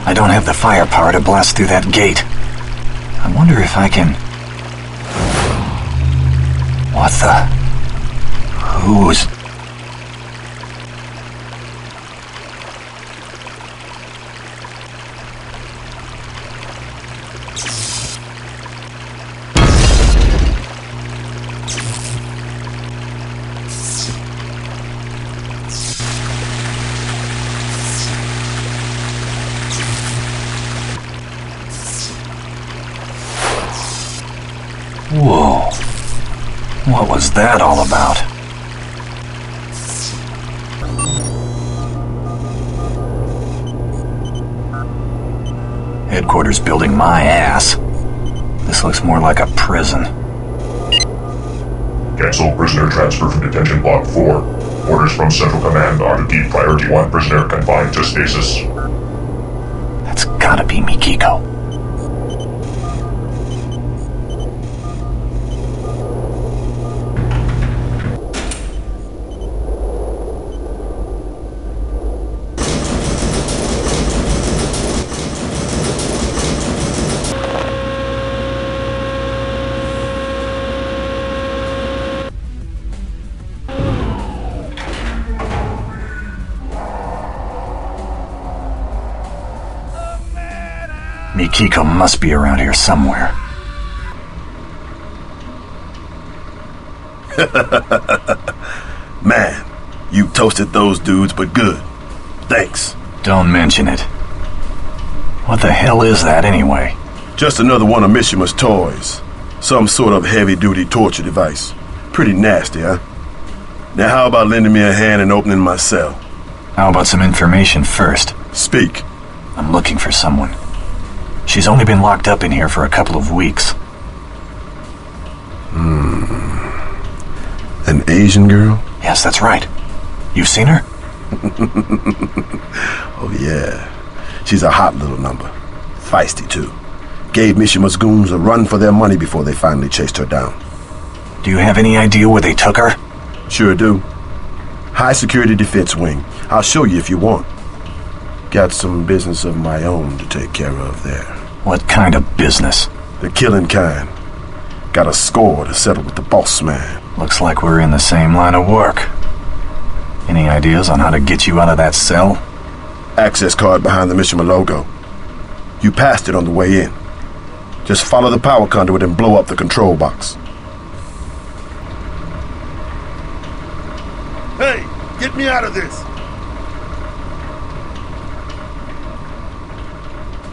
I don't have the firepower to blast through that gate. I wonder if I can... What the... Who's... Whoa. What was that all about? Headquarters building my ass. This looks more like a prison. Cancel prisoner transfer from detention block 4. Orders from Central Command are to keep priority 1 prisoner confined to stasis. That's gotta be Mikiko. Mikiko must be around here somewhere. Man, you toasted those dudes, but good. Thanks. Don't mention it. What the hell is that anyway? Just another one of Mishima's toys. Some sort of heavy-duty torture device. Pretty nasty, huh? Now how about lending me a hand in opening my cell? How about some information first? Speak. I'm looking for someone. She's only been locked up in here for a couple of weeks. An Asian girl? Yes, that's right. You've seen her? Oh yeah. She's a hot little number. Feisty too. Gave Mishima's goons a run for their money before they finally chased her down. Do you have any idea where they took her? Sure do. High security defense wing. I'll show you if you want. Got some business of my own to take care of there. What kind of business? The killing kind. Got a score to settle with the boss man. Looks like we're in the same line of work. Any ideas on how to get you out of that cell? Access card behind the Mishima logo. You passed it on the way in. Just follow the power conduit and blow up the control box. Hey, get me out of this!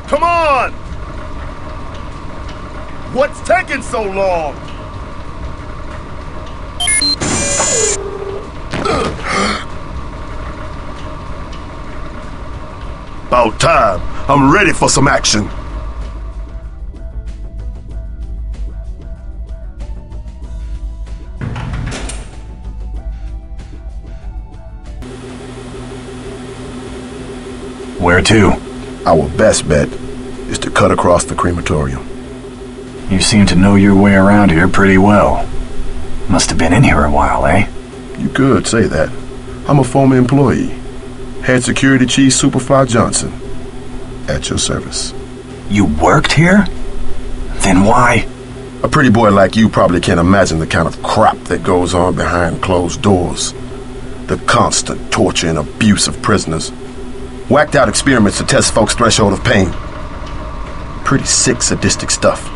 Come on! What's taking so long? About time. I'm ready for some action. Where to? Our best bet is to cut across the crematorium. You seem to know your way around here pretty well. Must have been in here a while, eh? You could say that. I'm a former employee. Head Security Chief Superfly Johnson. At your service. You worked here? Then why? A pretty boy like you probably can't imagine the kind of crap that goes on behind closed doors. The constant torture and abuse of prisoners. Whacked out experiments to test folks' threshold of pain. Pretty sick, sadistic stuff.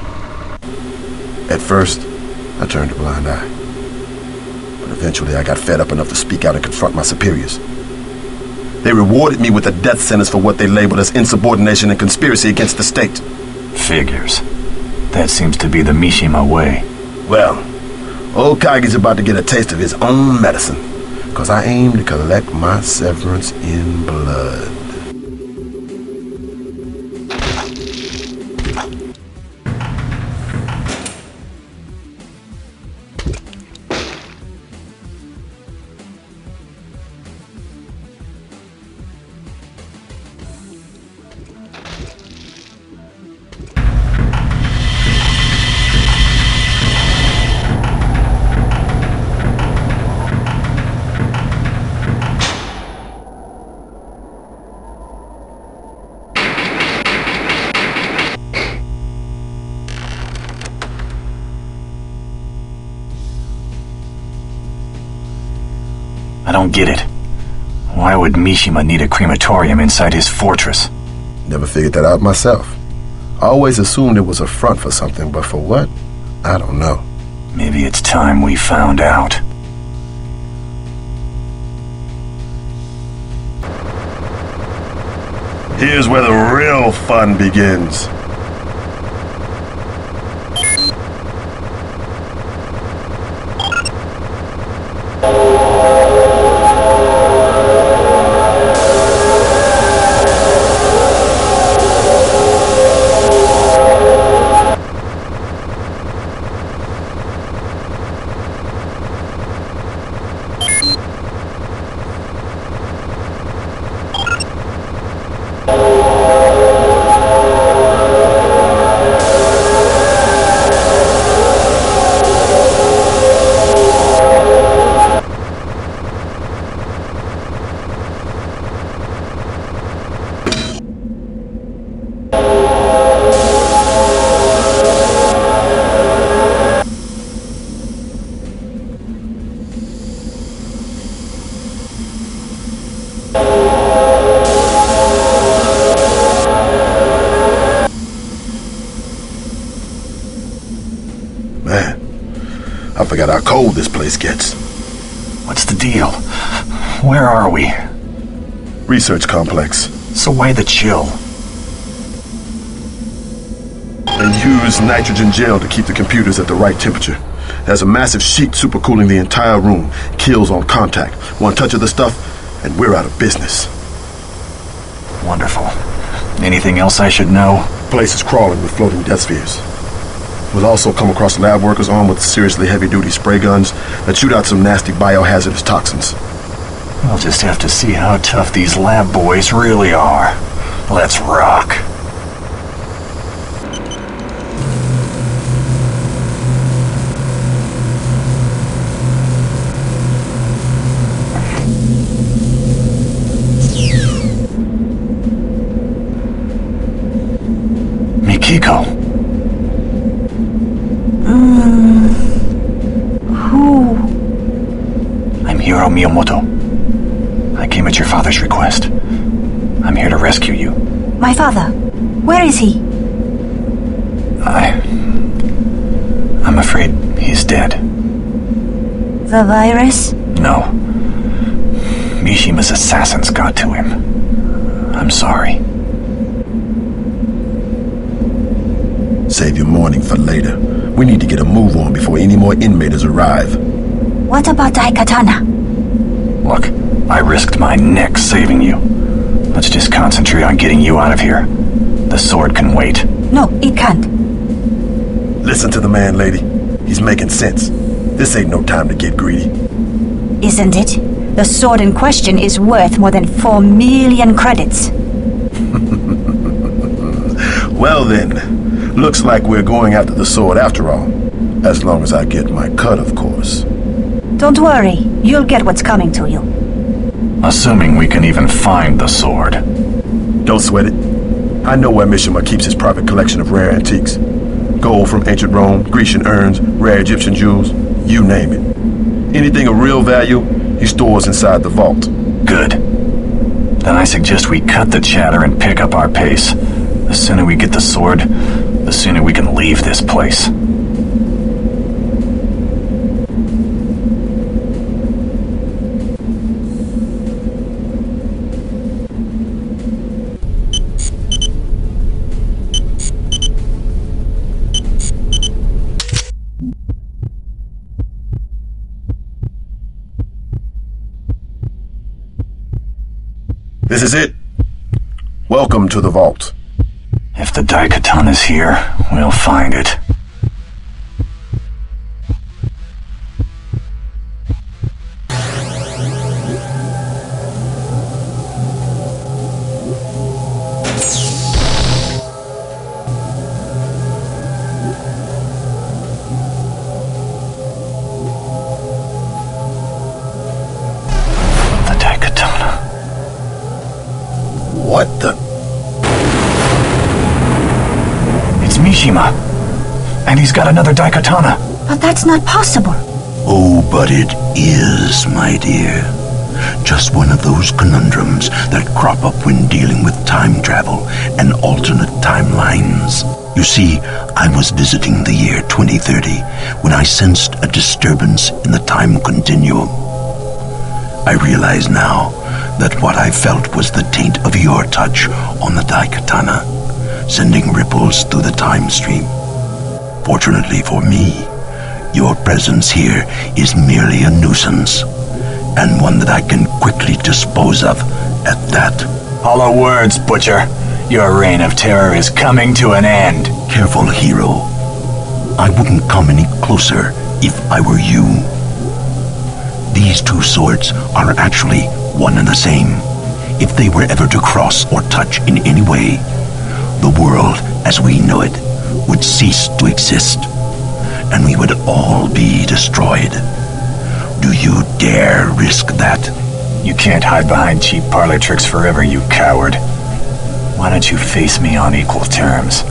At first, I turned a blind eye. But eventually I got fed up enough to speak out and confront my superiors. They rewarded me with a death sentence for what they labeled as insubordination and conspiracy against the state. Figures. That seems to be the Mishima way. Well, old Kagi's about to get a taste of his own medicine, because I aim to collect my severance in blood. I don't get it. Why would Mishima need a crematorium inside his fortress? Never figured that out myself. I always assumed it was a front for something, but for what? I don't know. Maybe it's time we found out. Here's where the real fun begins. Man, I forgot how cold this place gets. What's the deal? Where are we? Research complex. So why the chill? They use nitrogen gel to keep the computers at the right temperature. There's a massive sheet supercooling the entire room. Kills on contact. One touch of the stuff, and we're out of business. Wonderful. Anything else I should know? Place is crawling with floating death spheres. We'll also come across lab workers armed with seriously heavy-duty spray guns that shoot out some nasty biohazardous toxins. We'll just have to see how tough these lab boys really are. Let's rock. Mikiko. Who? I'm Hiro Miyamoto. I came at your father's request. I'm here to rescue you. My father. Where is he? I'm afraid he's dead. The virus? No. Mishima's assassins got to him. I'm sorry. Save your mourning for later. We need to get a move on before any more inmates arrive. What about Daikatana? Look, I risked my neck saving you. Let's just concentrate on getting you out of here. The sword can wait. No, it can't. Listen to the man, lady. He's making sense. This ain't no time to get greedy. Isn't it? The sword in question is worth more than 4 million credits. Well then, looks like we're going after the sword after all. As long as I get my cut, of course. Don't worry, you'll get what's coming to you. Assuming we can even find the sword. Don't sweat it. I know where Mishima keeps his private collection of rare antiques. Gold from ancient Rome, Grecian urns, rare Egyptian jewels, you name it. Anything of real value, he stores inside the vault. Good. Then I suggest we cut the chatter and pick up our pace. The sooner we get the sword, the sooner we can leave this place. This is it. Welcome to the vault. If the Daikatana's here, we'll find it. The Daikatana. What the? It's Mishima. And he's got another Daikatana. But that's not possible. Oh, but it is, my dear. Just one of those conundrums that crop up when dealing with time travel and alternate timelines. You see, I was visiting the year 2030 when I sensed a disturbance in the time continuum. I realize now that what I felt was the taint of your touch on the Daikatana, sending ripples through the time stream. Fortunately for me, your presence here is merely a nuisance, and one that I can quickly dispose of at that. Hollow words, Butcher. Your reign of terror is coming to an end. Careful, hero. I wouldn't come any closer if I were you. These two swords are actually one and the same. If they were ever to cross or touch in any way, the world as we know it would cease to exist, and we would all be destroyed. Do you dare risk that? You can't hide behind cheap parlor tricks forever, you coward. Why don't you face me on equal terms?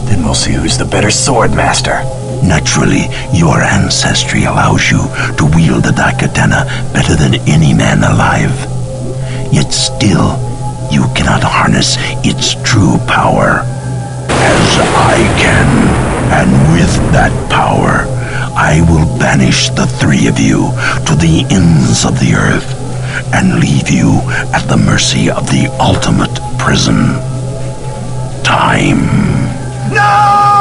Then we'll see who's the better sword master. Naturally, your ancestry allows you to wield the Daikatana better than any man alive. Yet still, you cannot harness its true power. As I can, and with that power, I will banish the three of you to the ends of the earth and leave you at the mercy of the ultimate prison. Time. No!